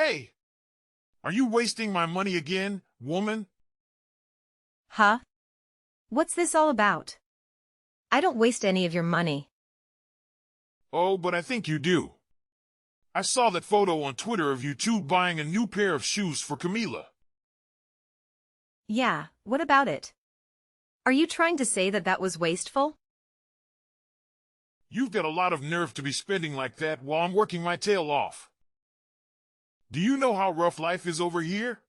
Hey, are you wasting my money again, woman? Huh? What's this all about? I don't waste any of your money. Oh, but I think you do. I saw that photo on Twitter of you two buying a new pair of shoes for Camila. Yeah, what about it? Are you trying to say that that was wasteful? You've got a lot of nerve to be spending like that while I'm working my tail off. Do you know how rough life is over here?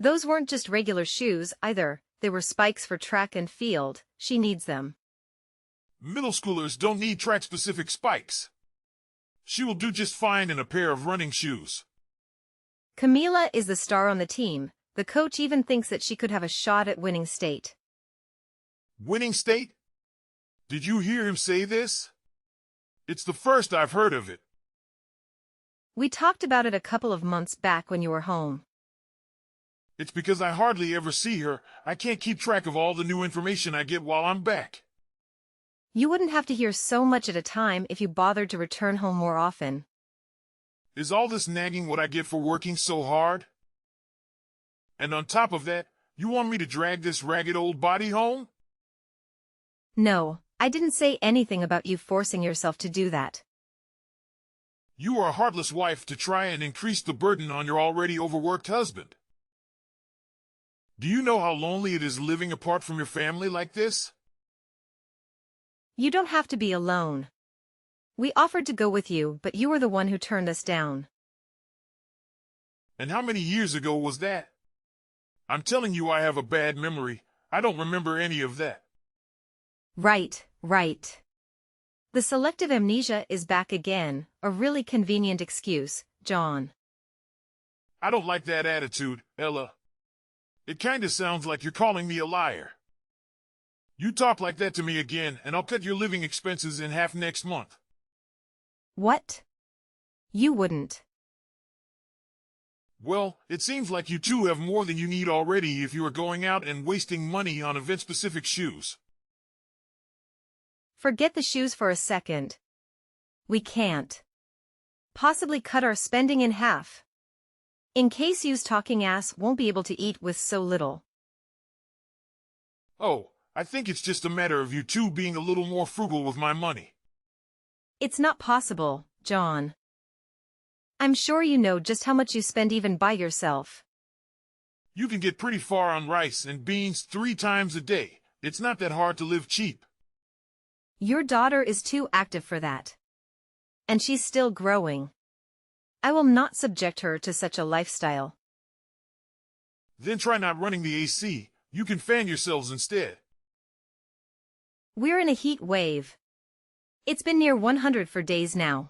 Those weren't just regular shoes, either. They were spikes for track and field. She needs them. Middle schoolers don't need track-specific spikes. She will do just fine in a pair of running shoes. Camila is the star on the team. The coach even thinks that she could have a shot at winning state. Winning state? Did you hear him say this? It's the first I've heard of it. We talked about it a couple of months back when you were home. It's because I hardly ever see her. I can't keep track of all the new information I get while I'm back. You wouldn't have to hear so much at a time if you bothered to return home more often. Is all this nagging what I get for working so hard? And on top of that, you want me to drag this ragged old body home? No, I didn't say anything about you forcing yourself to do that. You are a heartless wife to try and increase the burden on your already overworked husband. Do you know how lonely it is living apart from your family like this? You don't have to be alone. We offered to go with you, but you were the one who turned us down. And how many years ago was that? I'm telling you I have a bad memory. I don't remember any of that. Right. The selective amnesia is back again, a really convenient excuse, John. I don't like that attitude, Ella. It kinda sounds like you're calling me a liar. You talk like that to me again, and I'll cut your living expenses in half next month. What? You wouldn't. Well, it seems like you two have more than you need already if you are going out and wasting money on event-specific shoes. Forget the shoes for a second. We can't possibly cut our spending in half. In case you's talking ass won't be able to eat with so little. Oh, I think it's just a matter of you two being a little more frugal with my money. It's not possible, John. I'm sure you know just how much you spend even by yourself. You can get pretty far on rice and beans 3 times a day. It's not that hard to live cheap. Your daughter is too active for that. And she's still growing. I will not subject her to such a lifestyle. Then try not running the AC. You can fan yourselves instead. We're in a heat wave. It's been near 100 for days now.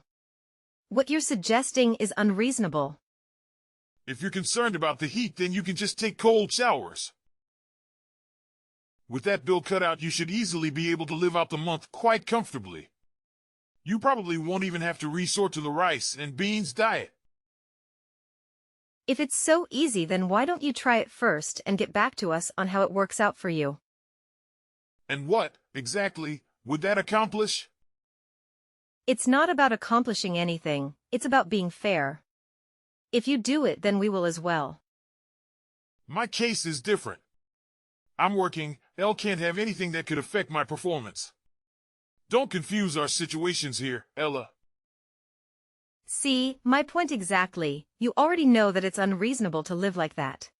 What you're suggesting is unreasonable. If you're concerned about the heat, then you can just take cold showers. With that bill cut out, you should easily be able to live out the month quite comfortably. You probably won't even have to resort to the rice and beans diet. If it's so easy, then why don't you try it first and get back to us on how it works out for you? And what, exactly, would that accomplish? It's not about accomplishing anything, it's about being fair. If you do it, then we will as well. My case is different. I'm working. Elle can't have anything that could affect my performance. Don't confuse our situations here, Ella. See, my point exactly. You already know that it's unreasonable to live like that.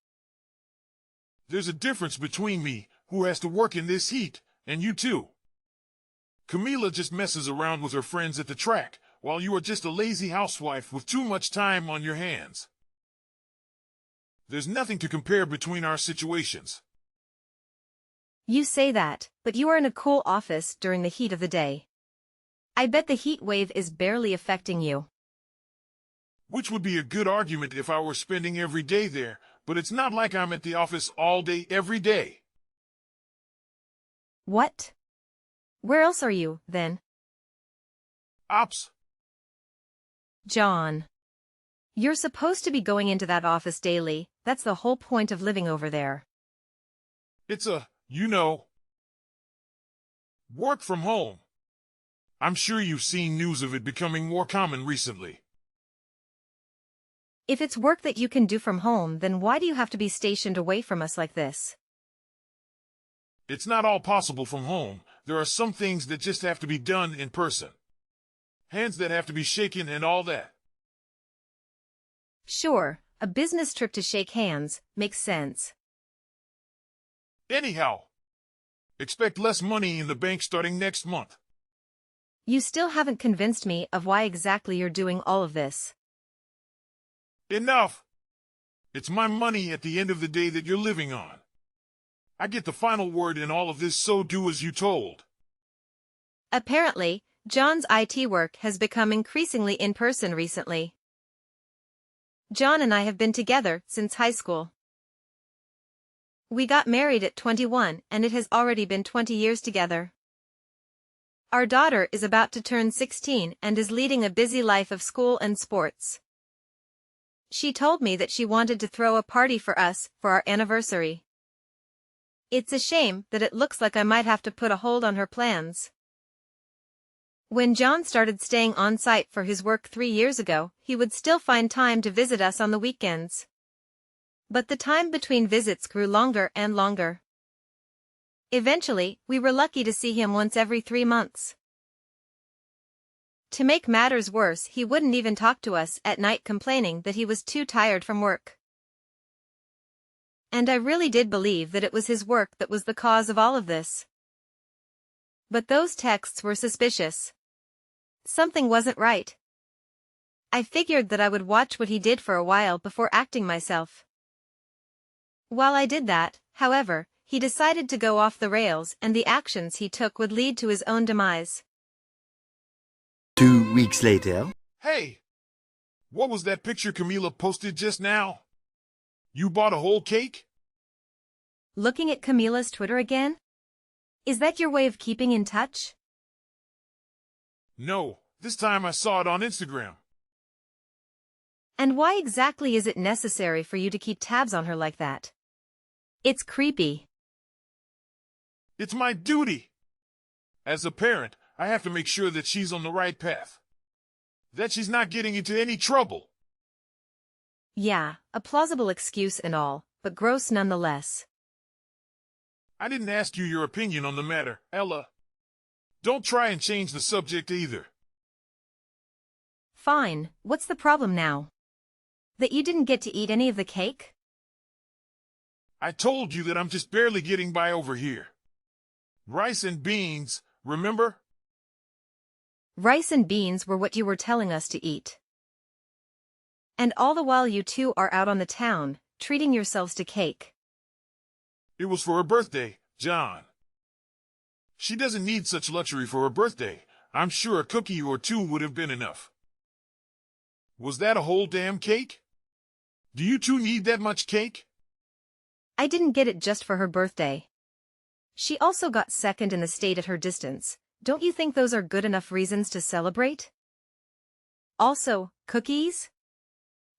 There's a difference between me, who has to work in this heat, and you two. Camila just messes around with her friends at the track, while you are just a lazy housewife with too much time on your hands. There's nothing to compare between our situations. You say that, but you are in a cool office during the heat of the day. I bet the heat wave is barely affecting you. Which would be a good argument if I were spending every day there, but it's not like I'm at the office all day every day. What? Where else are you, then? Ops. John. You're supposed to be going into that office daily. That's the whole point of living over there. It's work from home. I'm sure you've seen news of it becoming more common recently. If it's work that you can do from home, then why do you have to be stationed away from us like this? It's not all possible from home. There are some things that just have to be done in person. Hands that have to be shaken and all that. Sure, a business trip to shake hands makes sense. Anyhow, expect less money in the bank starting next month. You still haven't convinced me of why exactly you're doing all of this. Enough! It's my money at the end of the day that you're living on. I get the final word in all of this, so do as you told. Apparently, John's IT work has become increasingly in person recently. John and I have been together since high school. We got married at 21 and it has already been 20 years together. Our daughter is about to turn 16 and is leading a busy life of school and sports. She told me that she wanted to throw a party for us for our anniversary. It's a shame that it looks like I might have to put a hold on her plans. When John started staying on site for his work 3 years ago, he would still find time to visit us on the weekends. But the time between visits grew longer and longer. Eventually, we were lucky to see him once every 3 months. To make matters worse, he wouldn't even talk to us at night, complaining that he was too tired from work. And I really did believe that it was his work that was the cause of all of this. But those texts were suspicious. Something wasn't right. I figured that I would watch what he did for a while before acting myself. While I did that, however, he decided to go off the rails, and the actions he took would lead to his own demise. 2 weeks later. Hey! What was that picture Camila posted just now? You bought a whole cake? Looking at Camila's Twitter again? Is that your way of keeping in touch? No, this time I saw it on Instagram. And why exactly is it necessary for you to keep tabs on her like that? It's creepy. It's my duty. As a parent, I have to make sure that she's on the right path. That she's not getting into any trouble. Yeah, a plausible excuse and all, but gross nonetheless. I didn't ask you your opinion on the matter, Ella. Don't try and change the subject either. Fine, what's the problem now? That you didn't get to eat any of the cake? I told you that I'm just barely getting by over here. Rice and beans, remember? Rice and beans were what you were telling us to eat. And all the while you two are out on the town, treating yourselves to cake. It was for her birthday, John. She doesn't need such luxury for her birthday. I'm sure a cookie or two would have been enough. Was that a whole damn cake? Do you two need that much cake? I didn't get it just for her birthday. She also got second in the state at her distance. Don't you think those are good enough reasons to celebrate? Also, cookies?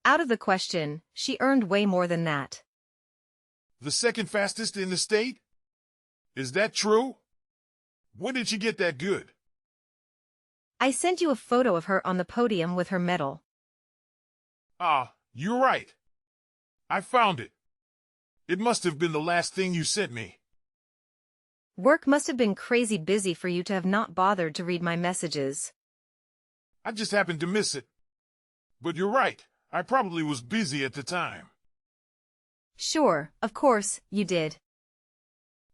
Out of the question, she earned way more than that. The second fastest in the state? Is that true? When did she get that good? I sent you a photo of her on the podium with her medal. Ah, you're right. I found it. It must have been the last thing you sent me. Work must have been crazy busy for you to have not bothered to read my messages. I just happened to miss it. But you're right, I probably was busy at the time. Sure, of course, you did.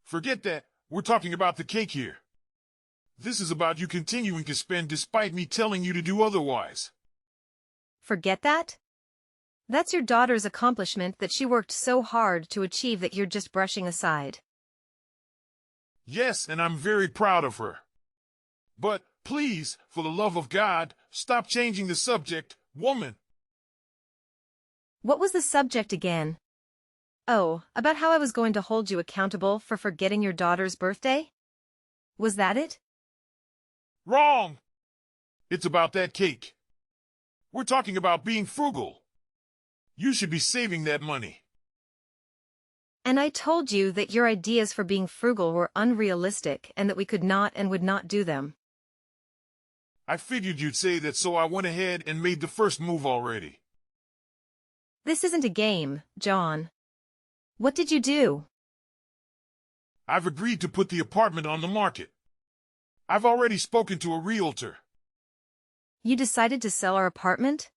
Forget that, we're talking about the cake here. This is about you continuing to spend despite me telling you to do otherwise. Forget that? That's your daughter's accomplishment that she worked so hard to achieve that you're just brushing aside. Yes, and I'm very proud of her. But, please, for the love of God, stop changing the subject, woman. What was the subject again? Oh, about how I was going to hold you accountable for forgetting your daughter's birthday? Was that it? Wrong! It's about that cake. We're talking about being frugal. You should be saving that money. And I told you that your ideas for being frugal were unrealistic and that we could not and would not do them. I figured you'd say that, so I went ahead and made the first move already. This isn't a game, John. What did you do? I've agreed to put the apartment on the market. I've already spoken to a realtor. You decided to sell our apartment?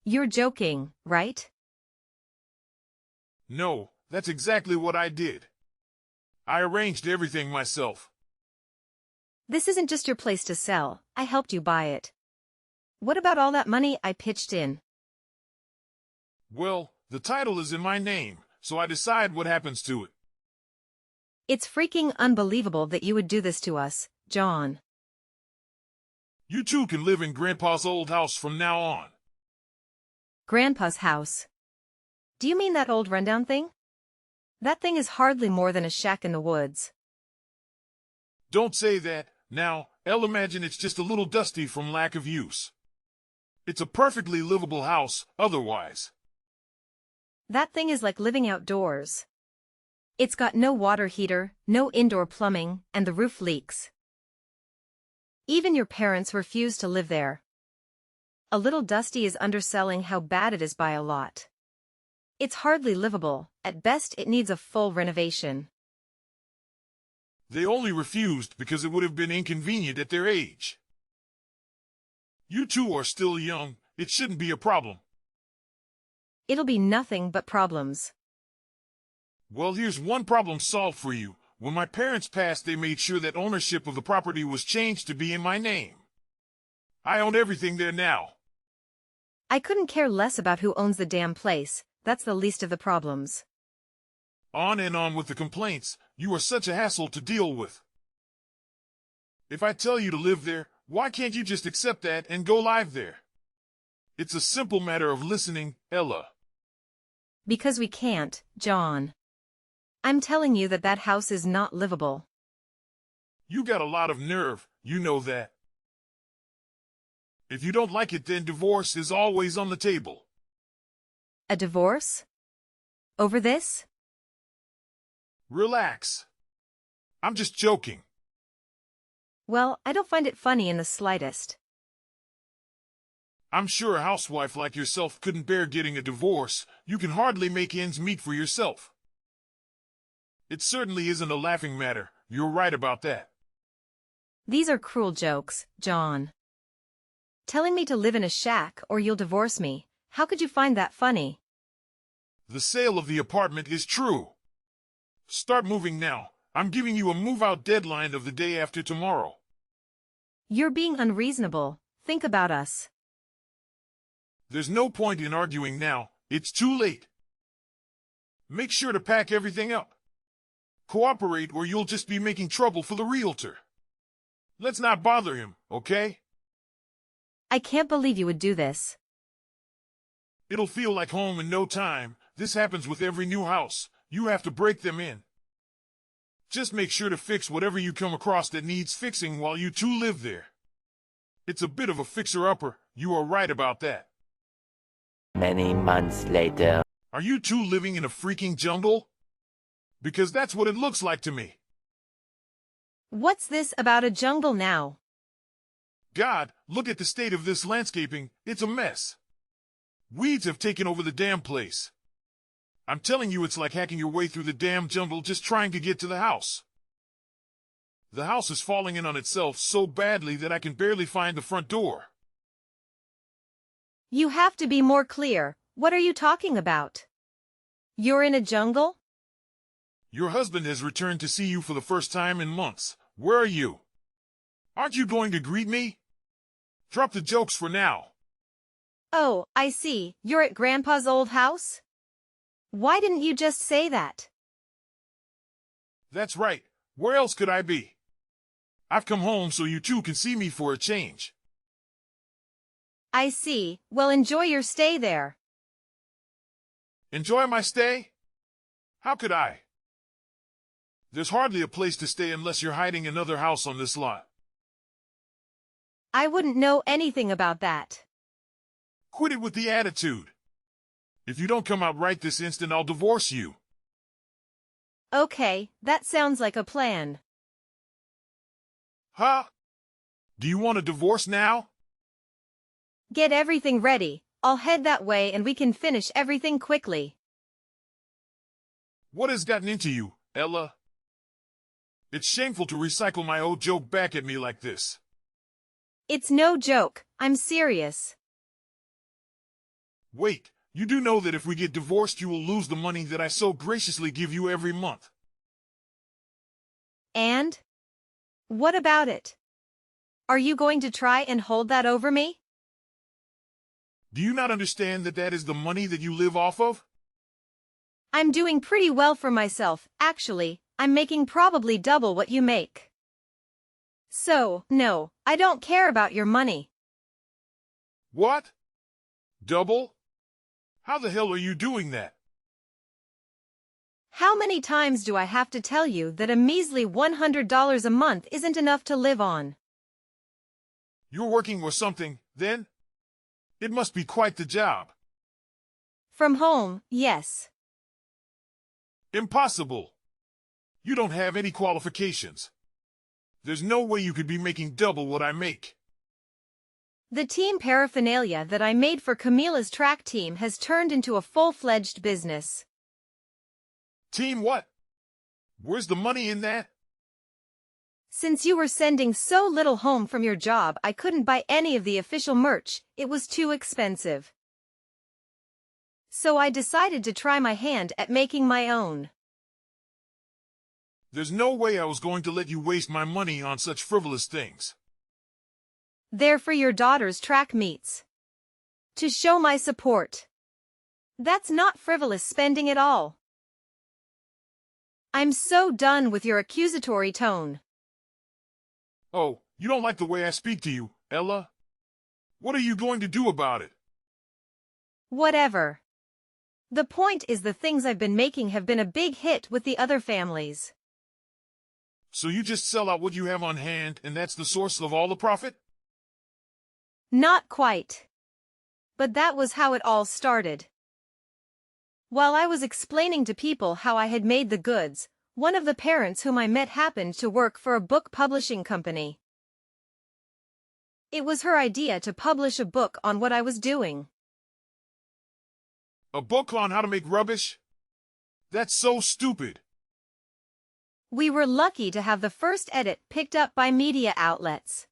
You're joking, right? No, that's exactly what I did. I arranged everything myself. This isn't just your place to sell, I helped you buy it. What about all that money I pitched in? Well, the title is in my name, so I decide what happens to it. It's freaking unbelievable that you would do this to us, John. You two can live in Grandpa's old house from now on. Grandpa's house. Do you mean that old rundown thing? That thing is hardly more than a shack in the woods. Don't say that. Now, I'll imagine it's just a little dusty from lack of use. It's a perfectly livable house, otherwise. That thing is like living outdoors. It's got no water heater, no indoor plumbing, and the roof leaks. Even your parents refuse to live there. A little dusty is underselling how bad it is by a lot. It's hardly livable, at best it needs a full renovation. They only refused because it would have been inconvenient at their age. You two are still young, it shouldn't be a problem. It'll be nothing but problems. Well, here's one problem solved for you. When my parents passed, they made sure that ownership of the property was changed to be in my name. I own everything there now. I couldn't care less about who owns the damn place, that's the least of the problems. On and on with the complaints, you are such a hassle to deal with. If I tell you to live there, why can't you just accept that and go live there? It's a simple matter of listening, Ella. Because we can't, John. I'm telling you that that house is not livable. You got a lot of nerve, you know that. If you don't like it, then divorce is always on the table. A divorce? Over this? Relax. I'm just joking. Well, I don't find it funny in the slightest. I'm sure a housewife like yourself couldn't bear getting a divorce. You can hardly make ends meet for yourself. It certainly isn't a laughing matter. You're right about that. These are cruel jokes, John. Telling me to live in a shack or you'll divorce me. How could you find that funny? The sale of the apartment is true. Start moving now. I'm giving you a move-out deadline of the day after tomorrow. You're being unreasonable. Think about us. There's no point in arguing now. It's too late. Make sure to pack everything up. Cooperate or you'll just be making trouble for the realtor. Let's not bother him, okay? I can't believe you would do this. It'll feel like home in no time. This happens with every new house. You have to break them in. Just make sure to fix whatever you come across that needs fixing while you two live there. It's a bit of a fixer-upper. You are right about that. Many months later. Are you two living in a freaking jungle? Because that's what it looks like to me. What's this about a jungle now? God, look at the state of this landscaping. It's a mess. Weeds have taken over the damn place. I'm telling you, it's like hacking your way through the damn jungle just trying to get to the house. The house is falling in on itself so badly that I can barely find the front door. You have to be more clear. What are you talking about? You're in a jungle? Your husband has returned to see you for the first time in months. Where are you? Aren't you going to greet me? Drop the jokes for now. Oh, I see. You're at Grandpa's old house? Why didn't you just say that? That's right. Where else could I be? I've come home so you two can see me for a change. I see. Well, enjoy your stay there. Enjoy my stay? How could I? There's hardly a place to stay unless you're hiding another house on this lot. I wouldn't know anything about that. Quit it with the attitude. If you don't come out right this instant, I'll divorce you. Okay, that sounds like a plan. Huh? Do you want a divorce now? Get everything ready. I'll head that way and we can finish everything quickly. What has gotten into you, Ella? It's shameful to recycle my old joke back at me like this. It's no joke, I'm serious. Wait, you do know that if we get divorced you will lose the money that I so graciously give you every month. And? What about it? Are you going to try and hold that over me? Do you not understand that that is the money that you live off of? I'm doing pretty well for myself, actually. I'm making probably double what you make. So, no, I don't care about your money. What? Double? How the hell are you doing that? How many times do I have to tell you that a measly $100 a month isn't enough to live on? You're working or something, then? It must be quite the job. From home, yes. Impossible. You don't have any qualifications. There's no way you could be making double what I make. The team paraphernalia that I made for Camila's track team has turned into a full-fledged business. Team what? Where's the money in that? Since you were sending so little home from your job, I couldn't buy any of the official merch. It was too expensive. So I decided to try my hand at making my own. There's no way I was going to let you waste my money on such frivolous things. They're for your daughter's track meets. To show my support. That's not frivolous spending at all. I'm so done with your accusatory tone. Oh, you don't like the way I speak to you, Ella? What are you going to do about it? Whatever. The point is the things I've been making have been a big hit with the other families. So you just sell out what you have on hand and that's the source of all the profit? Not quite. But that was how it all started. While I was explaining to people how I had made the goods, one of the parents whom I met happened to work for a book publishing company. It was her idea to publish a book on what I was doing. A book on how to make rubbish? That's so stupid. We were lucky to have the first edit picked up by media outlets.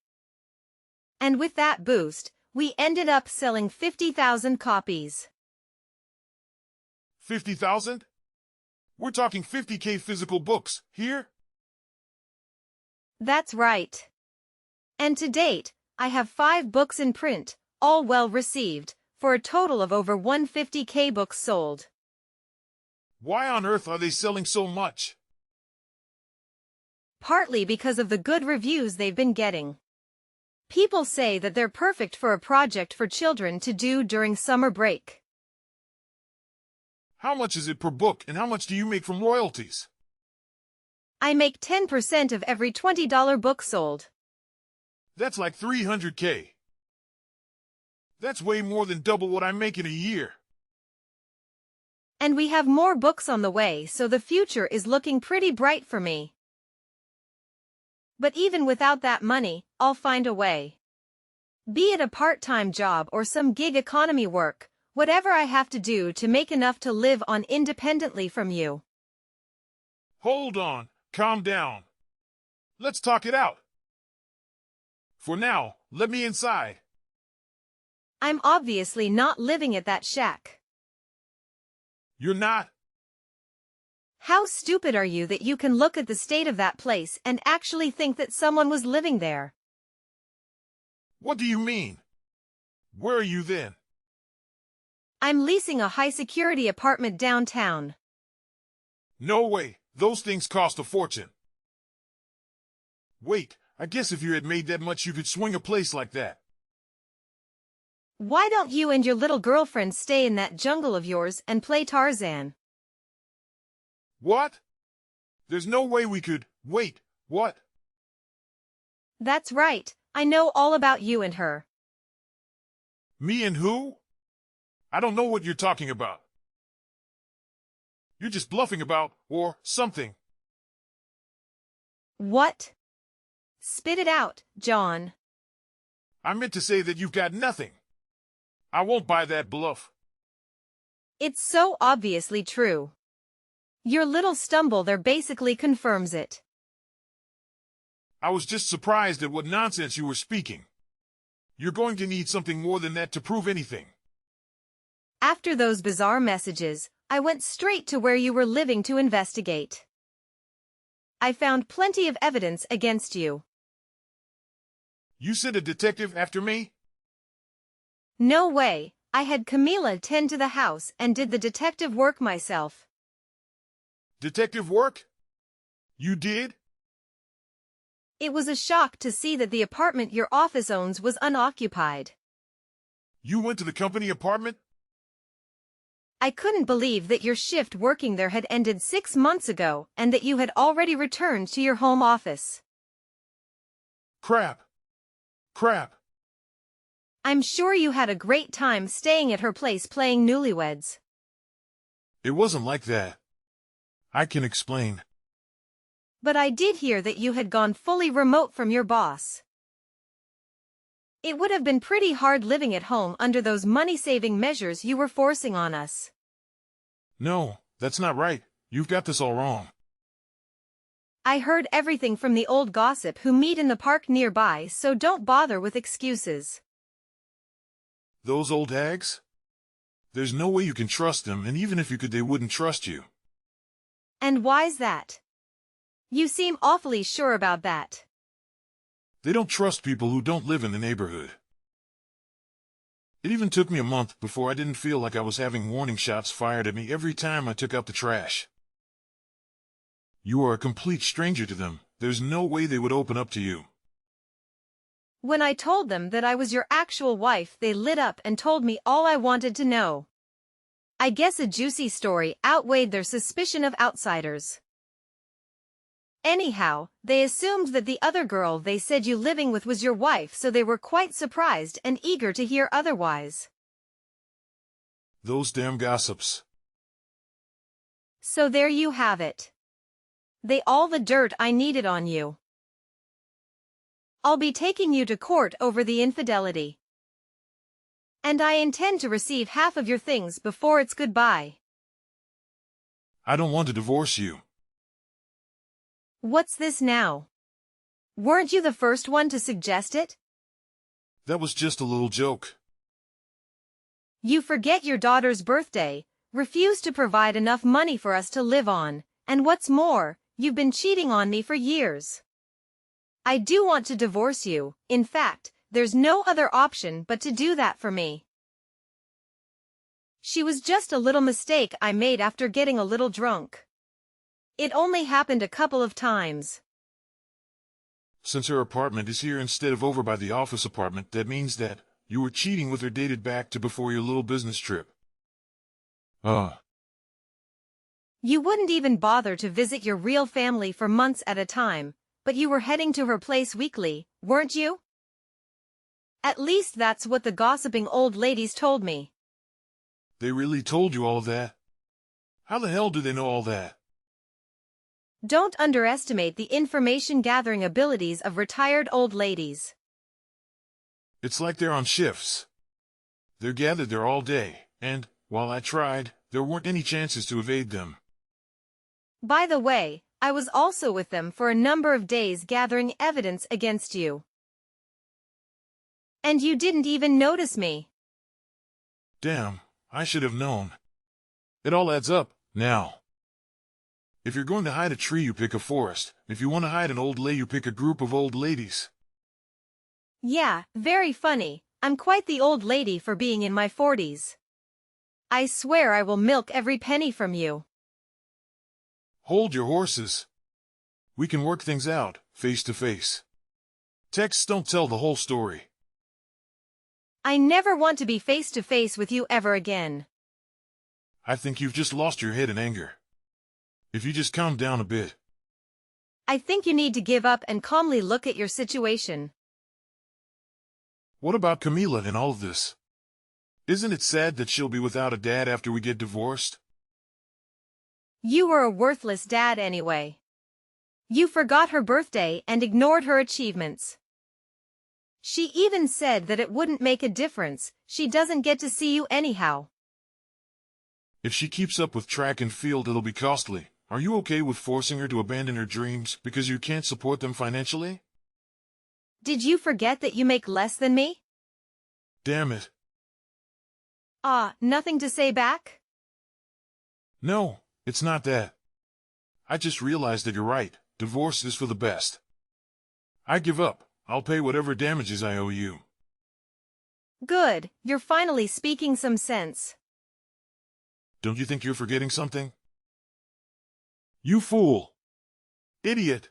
And with that boost, we ended up selling 50,000 copies. 50,000? We're talking 50K physical books, here? That's right. And to date, I have 5 books in print, all well received, for a total of over 150K books sold. Why on earth are they selling so much? Partly because of the good reviews they've been getting. People say that they're perfect for a project for children to do during summer break. How much is it per book and how much do you make from royalties? I make 10% of every $20 book sold. That's like 300K. That's way more than double what I make in a year. And we have more books on the way, so the future is looking pretty bright for me. But even without that money, I'll find a way. Be it a part-time job or some gig economy work, whatever I have to do to make enough to live on independently from you. Hold on, calm down. Let's talk it out. For now, let me inside. I'm obviously not living at that shack. You're not? How stupid are you that you can look at the state of that place and actually think that someone was living there? What do you mean? Where are you then? I'm leasing a high-security apartment downtown. No way, those things cost a fortune. Wait, I guess if you had made that much you could swing a place like that. Why don't you and your little girlfriend stay in that jungle of yours and play Tarzan? What? There's no way we could. Wait, what? That's right, I know all about you and her. Me and who? I don't know what you're talking about. You're just bluffing about, or something. What? Spit it out, John. I meant to say that you've got nothing. I won't buy that bluff. It's so obviously true. Your little stumble there basically confirms it. I was just surprised at what nonsense you were speaking. You're going to need something more than that to prove anything. After those bizarre messages, I went straight to where you were living to investigate. I found plenty of evidence against you. You sent a detective after me? No way, I had Camila tend to the house and did the detective work myself. Detective work? You did? It was a shock to see that the apartment your office owns was unoccupied. You went to the company apartment? I couldn't believe that your shift working there had ended 6 months ago and that you had already returned to your home office. Crap. Crap. I'm sure you had a great time staying at her place playing Newlyweds. It wasn't like that. I can explain. But I did hear that you had gone fully remote from your boss. It would have been pretty hard living at home under those money-saving measures you were forcing on us. No, that's not right. You've got this all wrong. I heard everything from the old gossip who meet in the park nearby, so don't bother with excuses. Those old hags? There's no way you can trust them, and even if you could, they wouldn't trust you. And why's that? You seem awfully sure about that. They don't trust people who don't live in the neighborhood. It even took me a month before I didn't feel like I was having warning shots fired at me every time I took out the trash. You are a complete stranger to them. There's no way they would open up to you. When I told them that I was your actual wife, they lit up and told me all I wanted to know. I guess a juicy story outweighed their suspicion of outsiders. Anyhow, they assumed that the other girl they said you living with was your wife, so they were quite surprised and eager to hear otherwise. Those damn gossips. So there you have it. They all the dirt I needed on you. I'll be taking you to court over the infidelity. And I intend to receive half of your things before it's goodbye. I don't want to divorce you. What's this now? Weren't you the first one to suggest it? That was just a little joke. You forget your daughter's birthday, refuse to provide enough money for us to live on, and what's more, you've been cheating on me for years. I do want to divorce you. In fact, there's no other option but to do that for me. She was just a little mistake I made after getting a little drunk. It only happened a couple of times. Since her apartment is here instead of over by the office apartment, that means that you were cheating with her dated back to before your little business trip. You wouldn't even bother to visit your real family for months at a time, but you were heading to her place weekly, weren't you? At least that's what the gossiping old ladies told me. They really told you all of that? How the hell do they know all that? Don't underestimate the information-gathering abilities of retired old ladies. It's like they're on shifts. They're gathered there all day, and, while I tried, there weren't any chances to evade them. By the way, I was also with them for a number of days gathering evidence against you. And you didn't even notice me. Damn, I should have known. It all adds up, now. If you're going to hide a tree, you pick a forest. If you want to hide an old lady, you pick a group of old ladies. Yeah, very funny. I'm quite the old lady for being in my 40s. I swear I will milk every penny from you. Hold your horses. We can work things out, face to face. Texts don't tell the whole story. I never want to be face to face with you ever again. I think you've just lost your head in anger. If you just calm down a bit. I think you need to give up and calmly look at your situation. What about Camila in all of this? Isn't it sad that she'll be without a dad after we get divorced? You were a worthless dad anyway. You forgot her birthday and ignored her achievements. She even said that it wouldn't make a difference, she doesn't get to see you anyhow. If she keeps up with track and field, it'll be costly. Are you okay with forcing her to abandon her dreams because you can't support them financially? Did you forget that you make less than me? Damn it. Nothing to say back? No, it's not that. I just realized that you're right. Divorce is for the best. I give up. I'll pay whatever damages I owe you. Good, you're finally speaking some sense. Don't you think you're forgetting something? You fool! Idiot!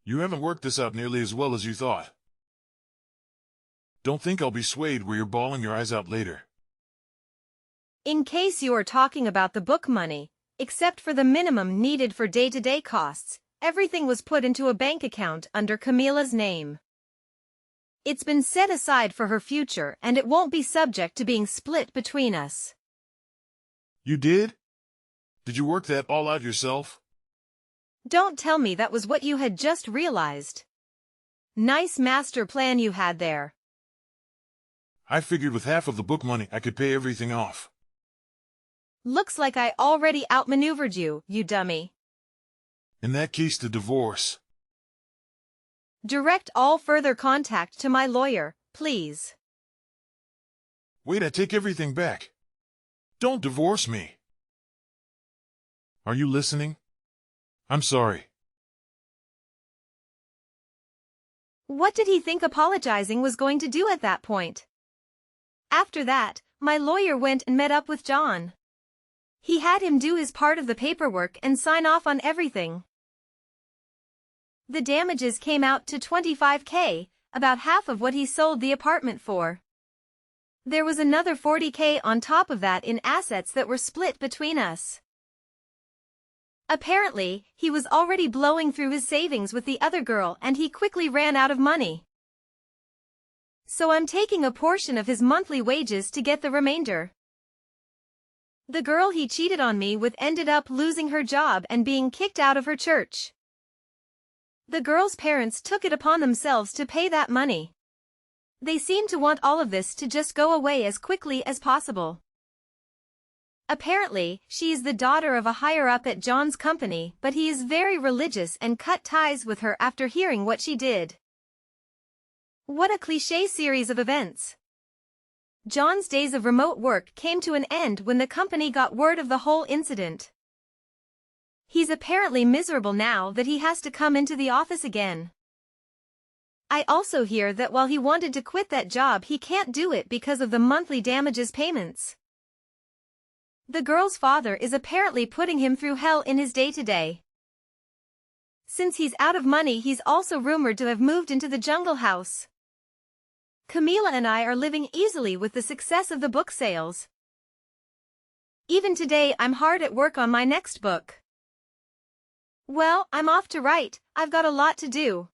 You haven't worked this out nearly as well as you thought. Don't think I'll be swayed where you're bawling your eyes out later. In case you are talking about the book money, except for the minimum needed for day-to-day costs, everything was put into a bank account under Camila's name. It's been set aside for her future and it won't be subject to being split between us. You did? Did you work that all out yourself? Don't tell me that was what you had just realized. Nice master plan you had there. I figured with half of the book money I could pay everything off. Looks like I already outmaneuvered you, you dummy. In that case, the divorce. Direct all further contact to my lawyer, please. Wait, I take everything back. Don't divorce me. Are you listening? I'm sorry. What did he think apologizing was going to do at that point? After that, my lawyer went and met up with John. He had him do his part of the paperwork and sign off on everything. The damages came out to $25,000, about half of what he sold the apartment for. There was another $40,000 on top of that in assets that were split between us. Apparently, he was already blowing through his savings with the other girl and he quickly ran out of money. So I'm taking a portion of his monthly wages to get the remainder. The girl he cheated on me with ended up losing her job and being kicked out of her church. The girl's parents took it upon themselves to pay that money. They seem to want all of this to just go away as quickly as possible. Apparently, she is the daughter of a higher-up at John's company, but he is very religious and cut ties with her after hearing what she did. What a cliché series of events. John's days of remote work came to an end when the company got word of the whole incident. He's apparently miserable now that he has to come into the office again. I also hear that while he wanted to quit that job, he can't do it because of the monthly damages payments. The girl's father is apparently putting him through hell in his day-to-day. Since he's out of money, he's also rumored to have moved into the jungle house. Camila and I are living easily with the success of the book sales. Even today, I'm hard at work on my next book. Well, I'm off to write. I've got a lot to do.